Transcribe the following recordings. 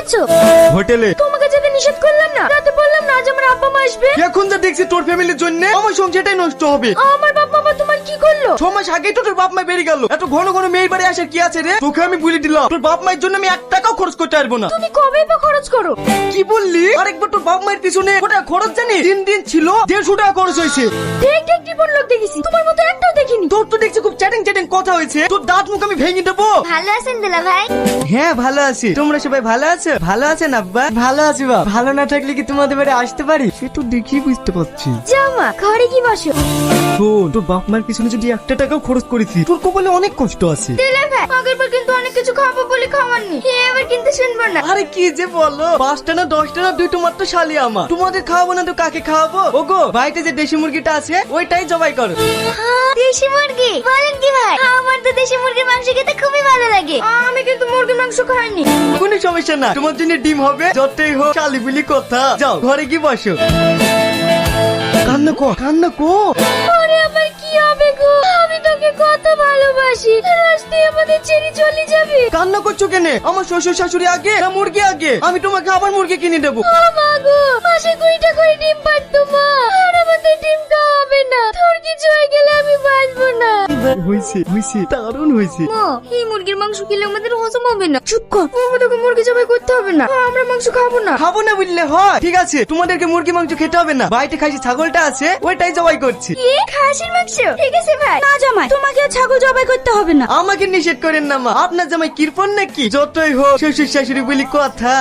আছো? হোটেলে। তোমাকে যেতে নিষেধ করলাম না, রাতে বললাম না আজ আমার আব্বা মা আসবে। এখন যা দেখছি তোর ফ্যামিলির জন্য আমার সংসারটাই নষ্ট হবে। আমার বাপ মা তোমার কি করলো? 6 মাস আগেই তো তোর বাপ মা বেরিয়ে গেল। এত ঘন ঘন মেয়ের বাড়ি আসার কি আছে রে? তোকে আমি বলে দিলাম তোর বাপ মায়ের জন্য আমি 1 টাকাও খরচ করতে পারবো না। তুমি কবে বা খরচ করো? কি বললি? আরেকবার তোর বাপ মায়ের পিছনে ওটা খরচ জানি 3 দিন ছিল 150 টাকা খরচ হয়েছে। ঠিক ঠিক রিপোর্ট লোক দেখেছি, তোমার মতো একটাও দেখিনি। তোর তো দেখছি খুব চ্যাটিং চ্যাটিং কথা হয়েছে। তোর দাঁত মুখ আমি ভেঙে দেবো। ভালো আছেন দুলা ভাই? হ্যাঁ ভালো আছি। তোমরা সবাই ভালো আছো? ভালো আছেন আব্বা? ভালো আছি বাপ। ভালো না থাকলে কি তোমাদের বাড়ি আসতে পারি? সে তো দেখি বুঝতে পারছি। যাও মা ঘরে কি বসো। শোন, তোর বাপ মায়ের পিছনে যদি 1 টাকাও খরচ করেছি তোর কপালে অনেক কষ্ট আছে। দুলা ভাই আগের বার কিন্তু অনেক কিছু খাবো বলে খাওয়াননি, এবার কিন্তু শুনবো না। আরে কি যে বলো, 5টা না 10টা না 2টো মাত্র শালি আমার। তোমাদের খাওয়াবো না তো কাকে খাওয়াবো? ওগো বাড়িতে যে দেশি মুরগিটা আছে ওইটাই জবাই করো। দেশি মুরগি বলেন কি ভাই? আমার তো দেশি মুরগির মাংস খেতে খুবই ভালো লাগে। আমি কিন্তু মুরগির মাংস খাইনি। কোনো সমস্যা না, তোমার জন্য ডিম হবে। যতই হোক শালি বলি কথা। যাও ঘরে কি বসো। কান্না কো কান্না কো। আরে আমার কি হবে গো, আমি তোকে কত ভালোবাসি, রাস্তায় আমাদের ছেড়ে চলে যাবে। কান্না করছো কেন? আমার শ্বশুর শাশুড়ি আগে না মুরগি আগে? আমি তোমাকে আবার মুরগি কিনে দেবো। ও মা গো, মাসে 20টা করে ডিম পারতো মা, আর আমাদের ডিম খাওয়াবে না। তোর কিছু হয়ে গেলে আমি বাঁচবো না। হইছে হইছে, দারুণ হইছে। মা এই মুরগির মাংস খেলে আমাদের হজম হবে না। চুপ কর, আমাদেরকে মুরগি জবাই করতে হবে না, আমরা মাংস খাবো না। খাবো না বললে হয়? ঠিক আছে, তোমাদেরকে মুরগি মাংস খেতে হবে না। বাড়িতে খাসি ছাগলটা আছে ওইটাই জবাই করছি। কি খাসির মাংস? ঠিক আছে ভাই। না জামাই, তোমাকে আর ছাগল জবাই করতে হবে না। আমাকে নিষেধ করেন না মা, আপনার জামাই কিরপন নাকি? যতই হোক শ্বশুর শাশুড়ি বলি কথা।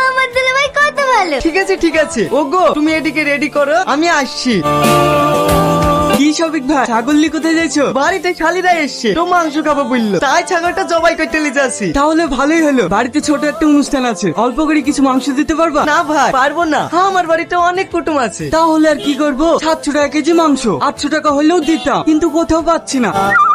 আমার দুলা ভাই কত ভালো। ঠিক আছে ঠিক আছে, ওগো তুমি এদিকে রেডি করো, আমি আসছি। কি সবিক ভাই, ছাগল নিয়ে কোথায় যাইছো? বাড়িতে শালিরা এসছে তো মাংস খাবো বললো, তাই ছাগলটা জবাই করতে নিয়ে যাচ্ছি। তাহলে ভালোই হলো, বাড়িতে ছোট একটা অনুষ্ঠান আছে, অল্প করে কিছু মাংস দিতে পারবা? না ভাই পারবো না, আমার বাড়িতে অনেক কুটুম আছে। তাহলে আর কি করবো, 700 টাকা কেজি মাংস, 800 টাকা হলেও দিতাম, কিন্তু কোথাও পাচ্ছি না।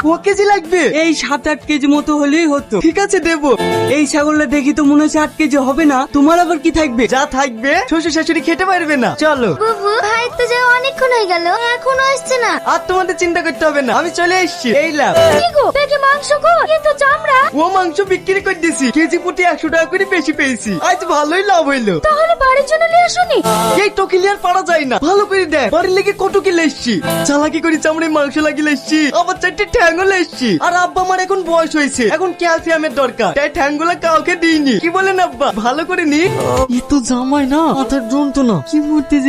ও কেজি লাগবে? এই 7-8 কেজি মতো হলেই হতো। ঠিক আছে দেবো। এই ছাগলটা দেখি তো মনে হচ্ছে 8 কেজি হবে না। তোমার আবার কি থাকবে? যা থাকবে শ্বশুর শাশুড়ি খেতে পারবে না। চলো। বুবু ভাই তো যা অনেকক্ষণ হয়ে গেল, এখনো আসছে না। আর তোমাদের চিন্তা করতে হবে না, আমি চলে এসেছি। এই লাভ। কি গো পেটে মাংস গো, এ তো চামড়া। ও মাংস বিক্রি করে দিছি, কেজি প্রতি 100 টাকা করে বেশি পেয়েছি। আজ ভালোই লাভ হইলো। তাহলে বাড়ির জন্য নিয়ে আসুনি? এই তো ক্লিয়ার পারা যায় না, ভালো করে দেখ। বাড়ির লেগে কত কিলো এসছি, চালাকি করে চামড়ে মাংস লাগিয়ে এসছি, আবার 4টে ঠ্যাঙ্গল এসছি। আর আব্বা আমার এখন বয়স হয়েছে, এখন ক্যালসিয়ামের দরকার, তাই ঠ্যাঙ্গুলা কাউকে দিইনি। কি বলেন আব্বা, ভালো করে নি? এ তো জামাই না, মাথার যন্ত্রণা, কি মূর্তি যে